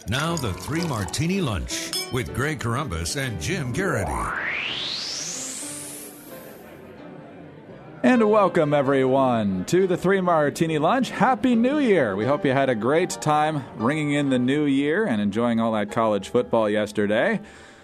Now the Three Martini Lunch with Greg Corombos and Jim Garrity. And welcome, everyone, to the Three Martini Lunch. Happy New Year! We hope you had a great time ringing in the new year and enjoying all that college football yesterday.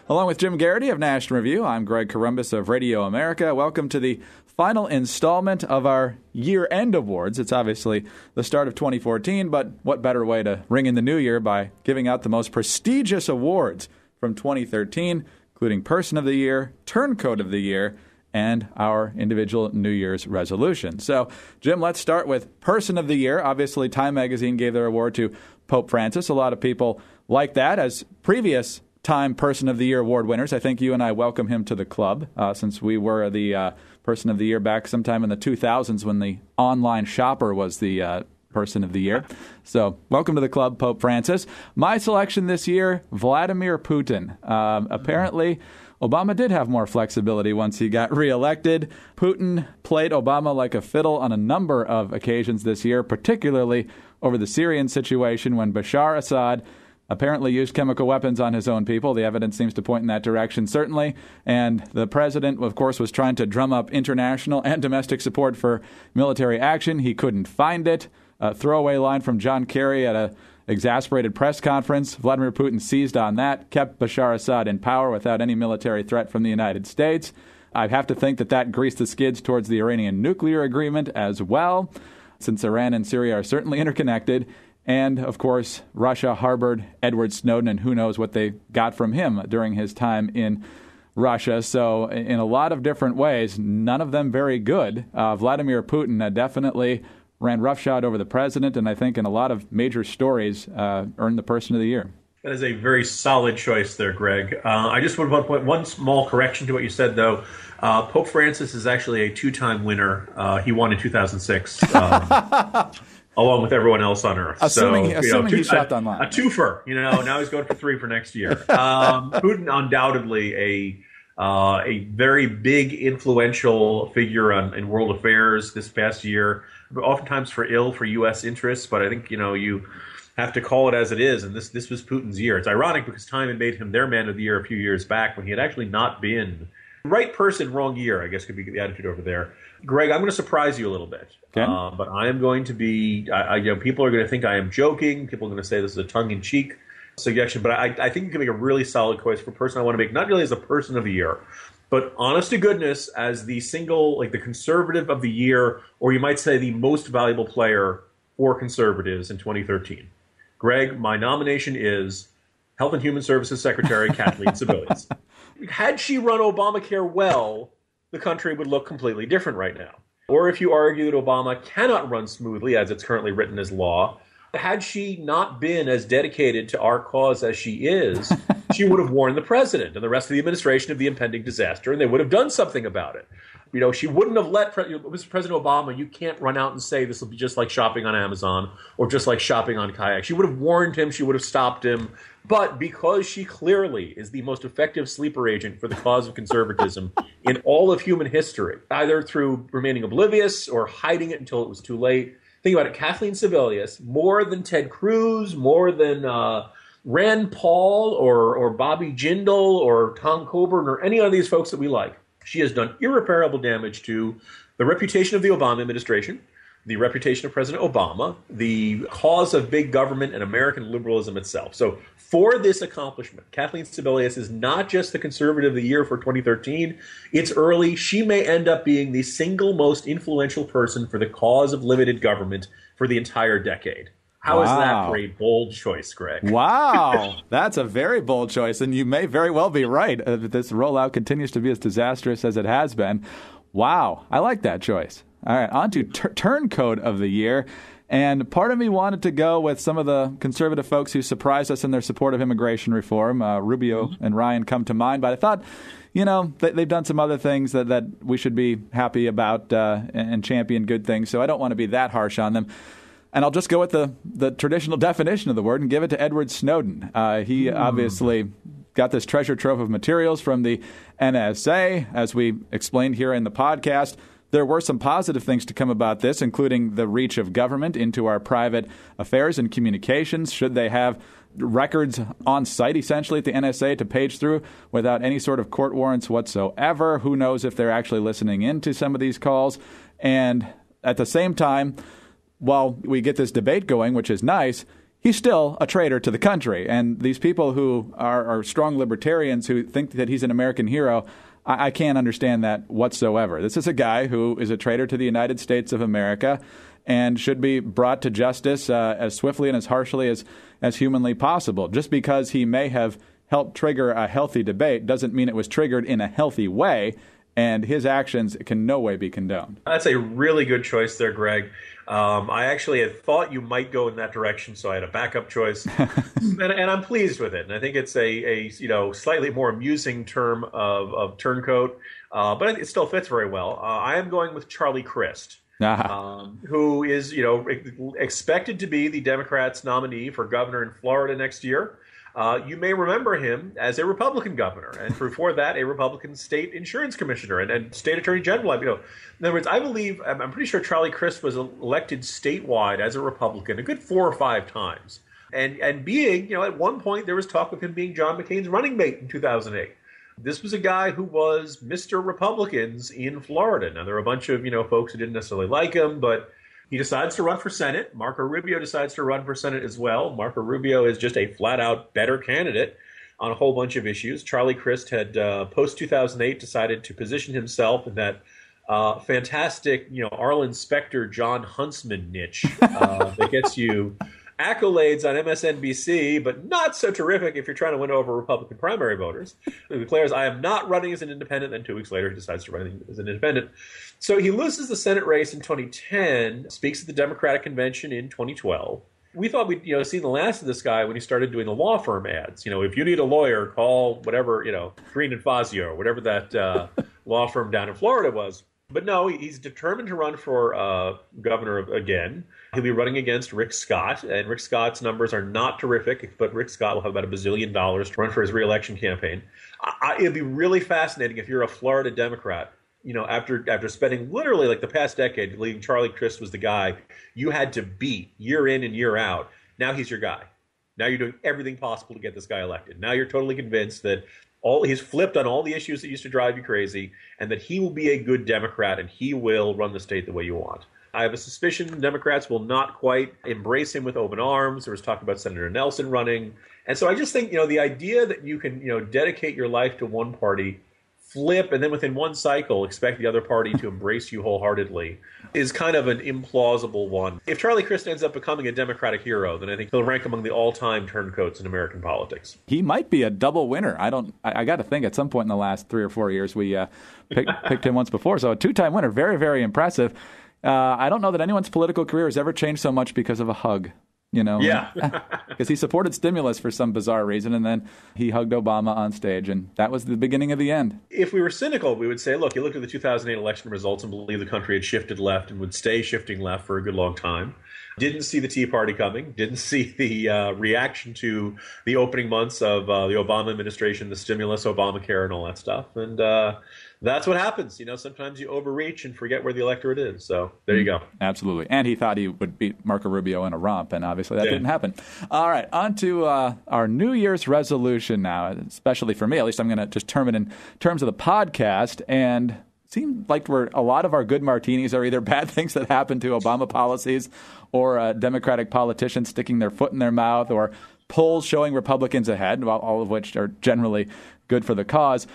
Along with Jim Garrity of National Review, I'm Greg Corombos of Radio America. Welcome to the final installment of our year-end awards. It's obviously the start of 2014, but what better way to ring in the new year by giving out the most prestigious awards from 2013, including Person of the Year, Turncoat of the Year, and our individual New Year's resolution. So, Jim, let's start with Person of the Year. Obviously, Time Magazine gave their award to Pope Francis. A lot of people like that. As previous Time Person of the Year award winners, I think you and I welcome him to the club, since we were the Person of the Year back sometime in the 2000s when the online shopper was the Person of the Year. So, welcome to the club, Pope Francis. My selection this year, Vladimir Putin. Apparently, Obama did have more flexibility once he got reelected. Putin played Obama like a fiddle on a number of occasions this year, particularly over the Syrian situation when Bashar Assad apparently used chemical weapons on his own people. The evidence seems to point in that direction, certainly. And the president, of course, was trying to drum up international and domestic support for military action. He couldn't find it. A throwaway line from John Kerry at an exasperated press conference. Vladimir Putin seized on that, kept Bashar Assad in power without any military threat from the United States. I have to think that greased the skids towards the Iranian nuclear agreement as well, since Iran and Syria are certainly interconnected. And, of course, Russia harbored Edward Snowden, and who knows what they got from him during his time in Russia. So in a lot of different ways, none of them very good. Vladimir Putin definitely ran roughshod over the president, and I think in a lot of major stories earned the Person of the Year. That is a very solid choice there, Greg. I just want to point one small correction to what you said, though. Pope Francis is actually a two-time winner. He won in 2006. Along with everyone else on Earth. Assuming he shopped online. A twofer, now he's going for three for next year. Putin undoubtedly a very big, influential figure in world affairs this past year, oftentimes for ill for U.S. interests, but I think, you have to call it as it is, and this was Putin's year. It's ironic because Time had made him their man of the year a few years back when he had actually not been. Right person, wrong year, I guess could be the attitude over there. Greg, I'm going to surprise you a little bit. Okay. But I am going to be, people are going to think I am joking. People are going to say this is a tongue-in-cheek suggestion. But I think you can make a really solid choice for a person I want to make, not really as a Person of the Year, but honest to goodness, as the single, the conservative of the year, or you might say the most valuable player for conservatives in 2013. Greg, my nomination is Health and Human Services Secretary Kathleen Sebelius. Had she run Obamacare well, the country would look completely different right now. Or if you argue that Obama cannot run smoothly as it's currently written as law, had she not been as dedicated to our cause as she is, she would have warned the president and the rest of the administration of the impending disaster, and they would have done something about it. She wouldn't have let Mr. President Obama, you can't run out and say this will be just like shopping on Amazon or just like shopping on Kayak. She would have warned him. She would have stopped him. But because she clearly is the most effective sleeper agent for the cause of conservatism in all of human history, either through remaining oblivious or hiding it until it was too late. Think about it. Kathleen Sebelius, more than Ted Cruz, more than Rand Paul or Bobby Jindal or Tom Coburn or any of these folks that we like. She has done irreparable damage to the reputation of the Obama administration, the reputation of President Obama, the cause of big government and American liberalism itself. So for this accomplishment, Kathleen Sebelius is not just the conservative of the year for 2013. It's early. She may end up being the single most influential person for the cause of limited government for the entire decade. How is that for a bold choice, Greg? Wow. That's a very bold choice, and you may very well be right. If this rollout continues to be as disastrous as it has been. Wow. I like that choice. All right, on to Turncoat of the Year. And part of me wanted to go with some of the conservative folks who surprised us in their support of immigration reform. Rubio and Ryan come to mind. But I thought, they've done some other things that we should be happy about and champion good things. So I don't want to be that harsh on them. And I'll just go with the traditional definition of the word and give it to Edward Snowden. He obviously got this treasure trove of materials from the NSA, as we explained here in the podcast. There were some positive things to come about this, including the reach of government into our private affairs and communications. Should they have records on site, essentially, at the NSA to page through without any sort of court warrants whatsoever? Who knows if they're actually listening into some of these calls? And at the same time, while we get this debate going, which is nice, he's still a traitor to the country. And these people who are strong libertarians who think that he's an American hero, I can't understand that whatsoever. This is a guy who is a traitor to the United States of America and should be brought to justice as swiftly and as harshly as humanly possible. Just because he may have helped trigger a healthy debate doesn't mean it was triggered in a healthy way, and his actions can no way be condoned. That's a really good choice there, Greg. I actually had thought you might go in that direction, so I had a backup choice, and I'm pleased with it. And I think it's a slightly more amusing term of turncoat, but it still fits very well. I am going with Charlie Crist, who is expected to be the Democrats' nominee for governor in Florida next year. You may remember him as a Republican governor, and before that, a Republican state insurance commissioner and state attorney general. In other words, I'm pretty sure Charlie Crist was elected statewide as a Republican a good 4 or 5 times, and being, at one point there was talk of him being John McCain's running mate in 2008. This was a guy who was Mr. Republicans in Florida. Now there are a bunch of folks who didn't necessarily like him, but he decides to run for Senate. Marco Rubio decides to run for Senate as well. Marco Rubio is just a flat-out better candidate on a whole bunch of issues. Charlie Crist had, post-2008, decided to position himself in that fantastic, Arlen Specter, John Huntsman niche that gets you accolades on MSNBC, but not so terrific if you're trying to win over Republican primary voters. He declares, I am not running as an independent. Then 2 weeks later, he decides to run as an independent. So he loses the Senate race in 2010, speaks at the Democratic Convention in 2012. We thought we'd seen the last of this guy when he started doing the law firm ads. If you need a lawyer, call whatever, Green and Fazio, or whatever that law firm down in Florida was. But no, he's determined to run for governor again. He'll be running against Rick Scott, and Rick Scott's numbers are not terrific, but Rick Scott will have about $1 billion to run for his reelection campaign. It'd be really fascinating if you're a Florida Democrat, after spending literally like the past decade believing Charlie Crist was the guy you had to beat year in and year out. Now he's your guy. Now you're doing everything possible to get this guy elected. Now you're totally convinced that he's flipped on all the issues that used to drive you crazy, and that he will be a good Democrat and he will run the state the way you want. I have a suspicion Democrats will not quite embrace him with open arms. There was talk about Senator Nelson running. And so I just think, the idea that you can, dedicate your life to one party, flip, and then within one cycle expect the other party to embrace you wholeheartedly is kind of an implausible one. If Charlie Crist ends up becoming a Democratic hero, then I think he'll rank among the all-time turncoats in American politics. He might be a double winner. I got to think at some point in the last 3 or 4 years we picked him once before. So a 2-time winner, very, very impressive. I don't know that anyone's political career has ever changed so much because of a hug. Yeah. Because he supported stimulus for some bizarre reason, and then he hugged Obama on stage, and that was the beginning of the end. If we were cynical, we would say, look, you looked at the 2008 election results and believe the country had shifted left and would stay shifting left for a good long time. Didn't see the Tea Party coming, didn't see the reaction to the opening months of the Obama administration, the stimulus, Obamacare, and all that stuff. And that's what happens. Sometimes you overreach and forget where the electorate is. So there you go. Absolutely. And he thought he would beat Marco Rubio in a romp, and obviously that didn't happen. All right, on to our New Year's resolution now, especially for me. At least I'm going to just term it in terms of the podcast. And it seemed like a lot of our good martinis are either bad things that happened to Obama policies or Democratic politicians sticking their foot in their mouth or polls showing Republicans ahead, all of which are generally good for the cause.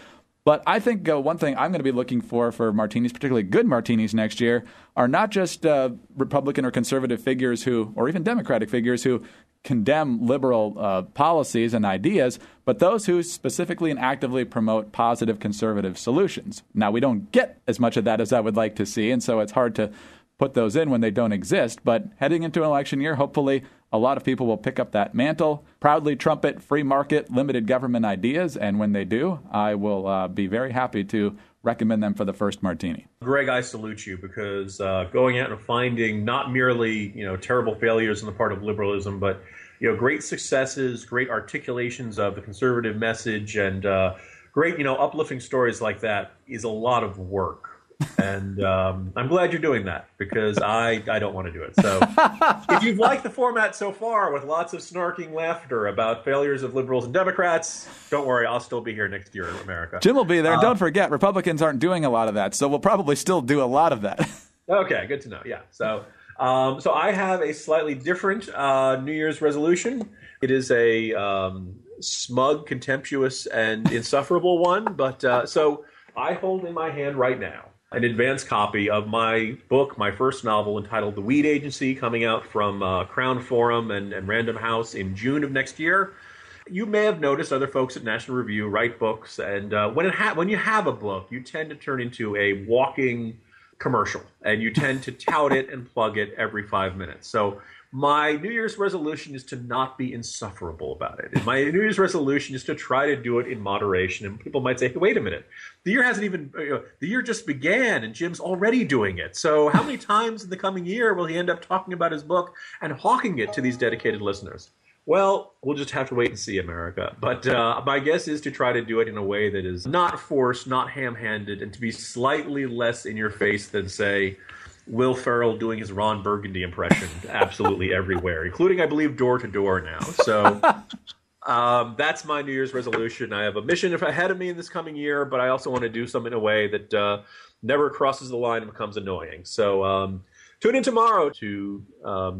But I think one thing I'm going to be looking for martinis, particularly good martinis next year, are not just Republican or conservative figures or even Democratic figures who condemn liberal policies and ideas, but those who specifically and actively promote positive conservative solutions. Now, we don't get as much of that as I would like to see, and so it's hard to put those in when they don't exist. But heading into an election year, hopefully a lot of people will pick up that mantle, proudly trumpet free market, limited government ideas, and when they do, I will be very happy to recommend them for the first martini. Greg, I salute you because going out and finding not merely terrible failures on the part of liberalism, but great successes, great articulations of the conservative message, and great uplifting stories like that is a lot of work. And I'm glad you're doing that because I don't want to do it. So if you've liked the format so far with lots of snarking laughter about failures of liberals and Democrats, don't worry, I'll still be here next year in America. Jim will be there. And don't forget, Republicans aren't doing a lot of that, so we'll probably still do a lot of that. Okay, good to know. Yeah. So I have a slightly different New Year's resolution. It is a smug, contemptuous, and insufferable one. But so I hold in my hand right now an advance copy of my book, my first novel entitled The Weed Agency, coming out from Crown Forum and Random House in June of next year. You may have noticed other folks at National Review write books, and when you have a book, you tend to turn into a walking commercial, and you tend to tout it and plug it every 5 minutes. So my New Year's resolution is to not be insufferable about it. And my New Year's resolution is to try to do it in moderation. And people might say, hey, wait a minute. The year hasn't even, the year just began and Jim's already doing it. So how many times in the coming year will he end up talking about his book and hawking it to these dedicated listeners? Well, we'll just have to wait and see, America. But my guess is to try to do it in a way that is not forced, not ham-handed, and to be slightly less in your face than, say, Will Ferrell doing his Ron Burgundy impression absolutely everywhere, including, I believe, door to door now. So that's my New Year's resolution. I have a mission ahead of me in this coming year, but I also want to do something in a way that never crosses the line and becomes annoying. So tune in tomorrow to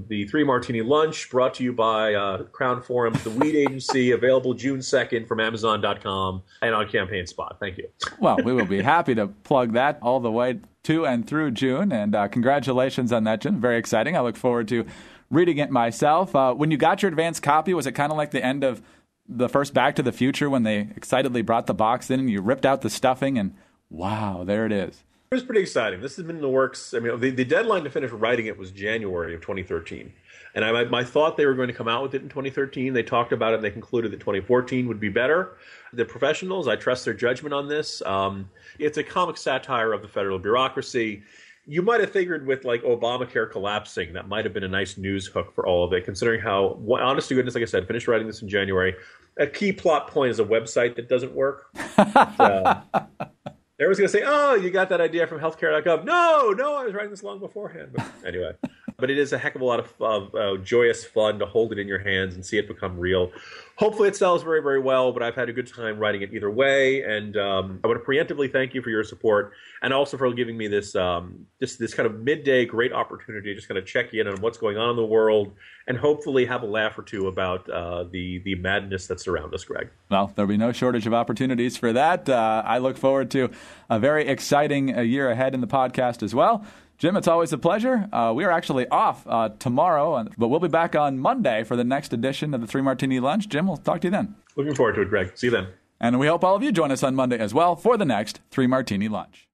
the 3 Martini Lunch, brought to you by Crown Forum's The Weed Agency, available June 2nd from Amazon.com and on Campaign Spot. Thank you. Well, we will be happy to plug that all the way to and through June, and congratulations on that, Jim. Very exciting. I look forward to reading it myself. When you got your advance copy, was it kind of like the end of the first Back to the Future when they excitedly brought the box in and you ripped out the stuffing and wow, there it is? It was pretty exciting. This has been in the works. I mean, the deadline to finish writing it was January of 2013. And I thought they were going to come out with it in 2013. They talked about it and they concluded that 2014 would be better. The professionals, I trust their judgment on this. It's a comic satire of the federal bureaucracy. You might have figured with like Obamacare collapsing, that might have been a nice news hook for all of it, considering how, honest to goodness, like I said, finished writing this in January. A key plot point is a website that doesn't work. Everyone's going to say, oh, you got that idea from healthcare.gov. No, I was writing this long beforehand. But anyway, but it is a heck of a lot of joyous fun to hold it in your hands and see it become real. Hopefully it sells very, very well, but I've had a good time writing it either way. And I want to preemptively thank you for your support and also for giving me this this kind of midday great opportunity to just kind of check in on what's going on in the world and hopefully have a laugh or two about the madness that surrounds us, Greg. Well, there'll be no shortage of opportunities for that. I look forward to a very exciting year ahead in the podcast as well. Jim, it's always a pleasure. We are actually off tomorrow, but we'll be back on Monday for the next edition of the 3 Martini Lunch. Jim, we'll talk to you then. Looking forward to it, Greg. See you then. And we hope all of you join us on Monday as well for the next 3 Martini Lunch.